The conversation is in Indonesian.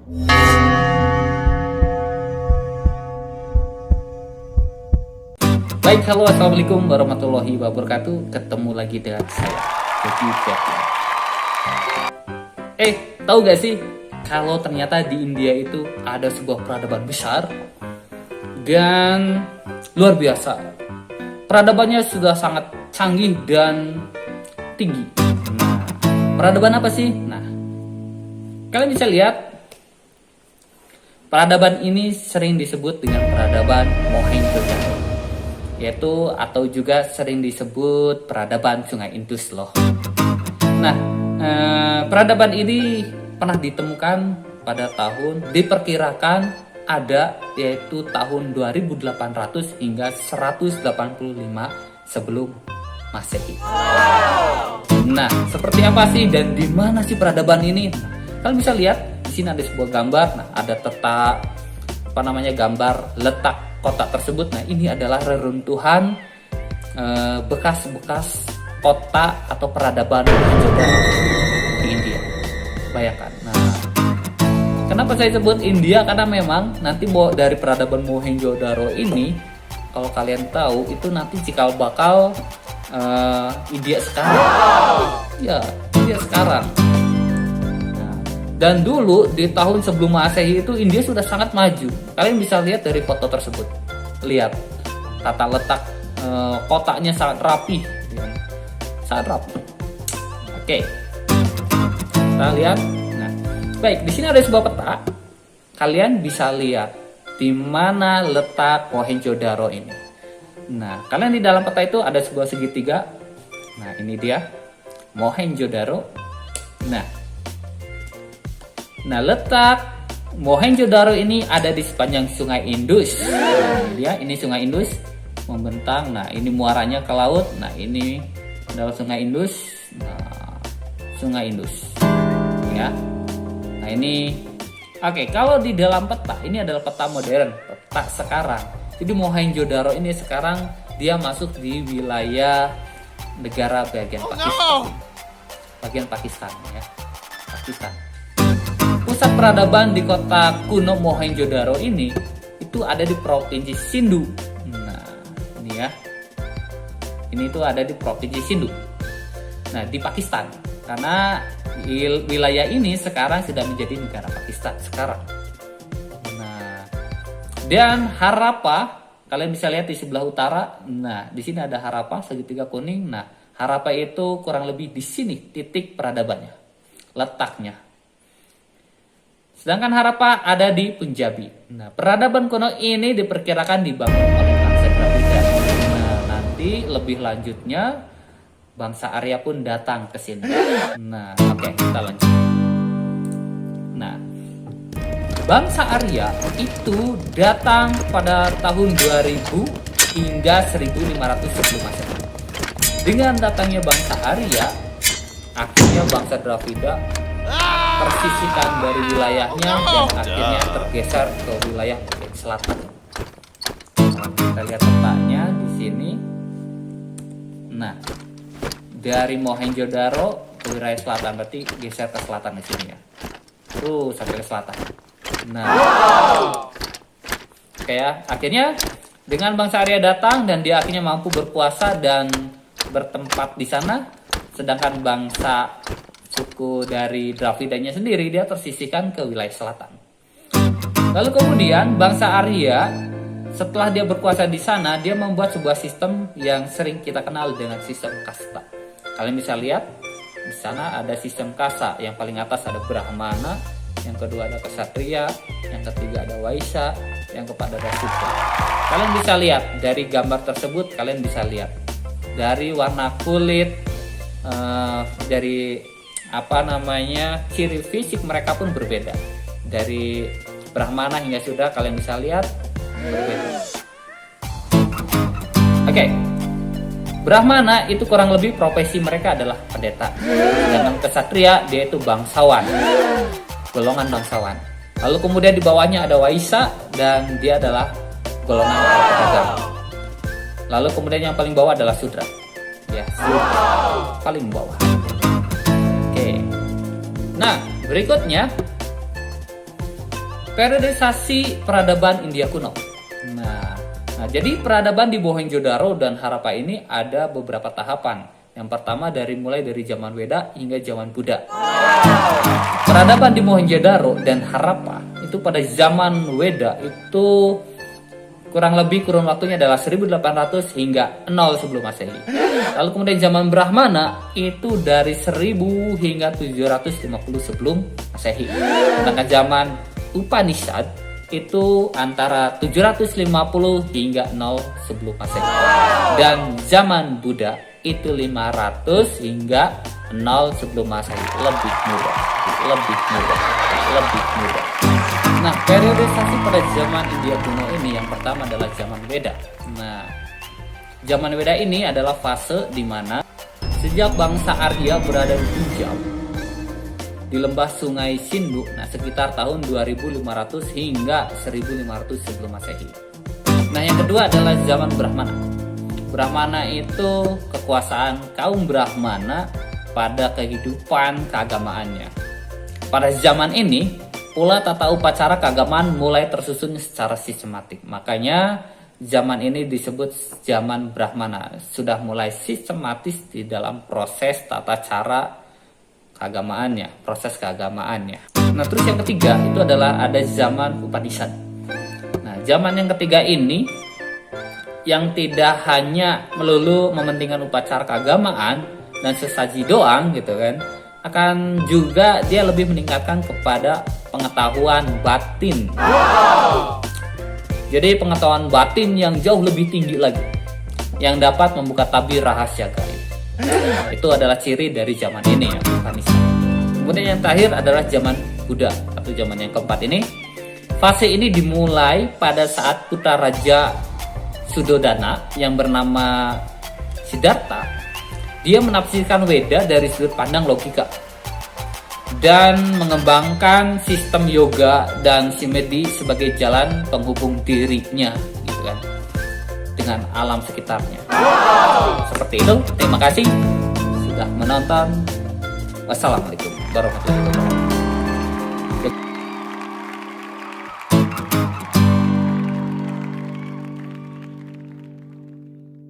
Baik, halo, assalamualaikum warahmatullahi wabarakatuh. Ketemu lagi dengan saya, Devi Fiatri. Tahu gak sih kalau ternyata di India itu ada sebuah peradaban besar dan luar biasa. Peradabannya sudah sangat canggih dan tinggi. Nah, peradaban apa sih? Nah, kalian bisa lihat peradaban ini sering disebut dengan peradaban Mohenjo-daro, yaitu atau juga sering disebut peradaban Sungai Indus loh. Nah, peradaban ini pernah ditemukan pada diperkirakan ada yaitu tahun 2800 hingga 185 sebelum Masehi. Nah, seperti apa sih dan di mana sih peradaban ini? Kalian bisa lihat di sini ada sebuah gambar. Nah, ada gambar letak kota tersebut. Nah, ini adalah reruntuhan bekas-bekas kota atau peradaban Mohenjo-daro di India. Bayangkan. Nah, kenapa saya sebut India? Karena memang nanti dari peradaban Mohenjo-daro ini, kalau kalian tahu itu nanti cikal bakal India sekarang. Ya, India sekarang. Nah, dan dulu di tahun sebelum Masehi itu India sudah sangat maju. Kalian bisa lihat dari foto tersebut. Lihat tata letak kotanya sangat rapi. Sangat rapi. Oke. Kita lihat. Nah, baik, di sini ada sebuah peta. Kalian bisa lihat di mana letak Mohenjo-daro ini. Nah, kalian di dalam peta itu ada sebuah segitiga. Nah, ini dia Mohenjo-daro. Nah, letak Mohenjo-daro ini ada di sepanjang Sungai Indus. Nah, ini dia, ini Sungai Indus membentang. Nah, ini muaranya ke laut. Nah, ini adalah Sungai Indus. Nah, Sungai Indus. Ya. Nah, ini oke, kalau di dalam peta, ini adalah peta modern, peta sekarang. Jadi Mohenjo-daro ini sekarang dia masuk di wilayah negara bagian Pakistan. Bagian Pakistan ya. Pakistan. Pusat peradaban di kota kuno Mohenjo-daro ini itu ada di Provinsi Sindhu. Nah, ini ya. Ini tuh ada di Provinsi Sindhu. Nah, di Pakistan. Karena wilayah ini sekarang sudah menjadi negara Pakistan sekarang. Nah, dan Harappa, kalian bisa lihat di sebelah utara. Nah, di sini ada Harappa segitiga kuning. Nah, Harappa itu kurang lebih di sini titik peradabannya, letaknya. Sedangkan Harappa ada di Punjabi. Nah, peradaban kuno ini diperkirakan dibangun oleh bangsa Dravida. Nah, nanti lebih lanjutnya bangsa Arya pun datang ke sini. Nah, oke, kita lanjut. Nah, bangsa Arya itu datang pada tahun 2000 hingga 1500 sebelum Masehi. Dengan datangnya bangsa Arya, akhirnya bangsa Dravida tersisihkan dari wilayahnya dan akhirnya tergeser ke wilayah selatan. Nah, kita lihat petanya di sini. Nah, dari Mohenjo-daro ke wilayah selatan, berarti geser ke selatan di sini ya. Tuh, sampai ke selatan. Nah, oke ya. Akhirnya dengan bangsa Arya datang dan dia akhirnya mampu berpuasa dan bertempat di sana, sedangkan bangsa suku dari Dravidanya sendiri dia tersisihkan ke wilayah selatan. Lalu kemudian bangsa Arya setelah dia berkuasa di sana, dia membuat sebuah sistem yang sering kita kenal dengan sistem kasta. Kalian bisa lihat di sana ada sistem kasta. Yang paling atas ada Brahmana, yang kedua ada Ksatria, yang ketiga ada Waisya, yang keempat ada Sudra. Kalian bisa lihat dari gambar tersebut, kalian bisa lihat dari warna kulit, dari ciri fisik mereka pun berbeda. Dari Brahmana hingga Sudra kalian bisa lihat berbeda. Oke. Brahmana itu kurang lebih profesi mereka adalah pendeta. Sedangkan Ksatria dia itu bangsawan. Golongan bangsawan. Lalu kemudian di bawahnya ada Waisya dan dia adalah golongan para pedagang. Lalu kemudian yang paling bawah adalah Sudra. Ya, Sudra paling bawah. Oke. Nah, berikutnya Periodisasi peradaban India kuno. Nah, jadi peradaban di Mohenjo-daro dan Harappa ini ada beberapa tahapan. Yang pertama mulai dari zaman Weda hingga zaman Buddha. Peradaban di Mohenjo-daro dan Harappa itu pada zaman Weda itu kurang waktunya adalah 1800 hingga 0 sebelum Masehi. Lalu kemudian zaman Brahmana itu dari 1000 hingga 750 sebelum Masehi. Sedangkan zaman Upanishad itu antara 750 hingga 0 sebelum Masehi. Dan zaman Buddha itu 500 hingga 0 sebelum Masehi. Lebih muda. Nah, periodisasi pada zaman India kuno ini yang pertama adalah zaman Weda. Nah, zaman Weda ini adalah fase di mana sejak bangsa Arya berada di Punjab di lembah sungai Sindhu, nah sekitar tahun 2500 hingga 1500 sebelum Masehi. Nah, yang kedua adalah zaman Brahmana. Brahmana itu kekuasaan kaum Brahmana pada kehidupan keagamaannya. Pada zaman ini pula tata upacara keagamaan mulai tersusun secara sistematik. Makanya zaman ini disebut zaman Brahmana. Sudah mulai sistematis di dalam proses tata cara keagamaannya, proses keagamaannya. Nah, terus yang ketiga itu adalah ada zaman Upanishad. Nah, zaman yang ketiga ini yang tidak hanya melulu mementingkan upacara keagamaan dan sesaji doang gitu kan, akan juga dia lebih meningkatkan kepada pengetahuan batin. Jadi pengetahuan batin yang jauh lebih tinggi lagi, yang dapat membuka tabir rahasia gaib. Itu adalah ciri dari zaman ini ya, Upanishad. Kemudian yang terakhir adalah zaman Buddha atau zaman yang keempat ini. Fase ini dimulai pada saat putra raja Suddhodana yang bernama Siddhartha. Dia menafsirkan Weda dari sudut pandang logika dan mengembangkan sistem yoga dan simedi sebagai jalan penghubung dirinya gitu kan, dengan alam sekitarnya. Seperti itu. Terima kasih sudah menonton. Wassalamualaikum warahmatullahi wabarakatuh.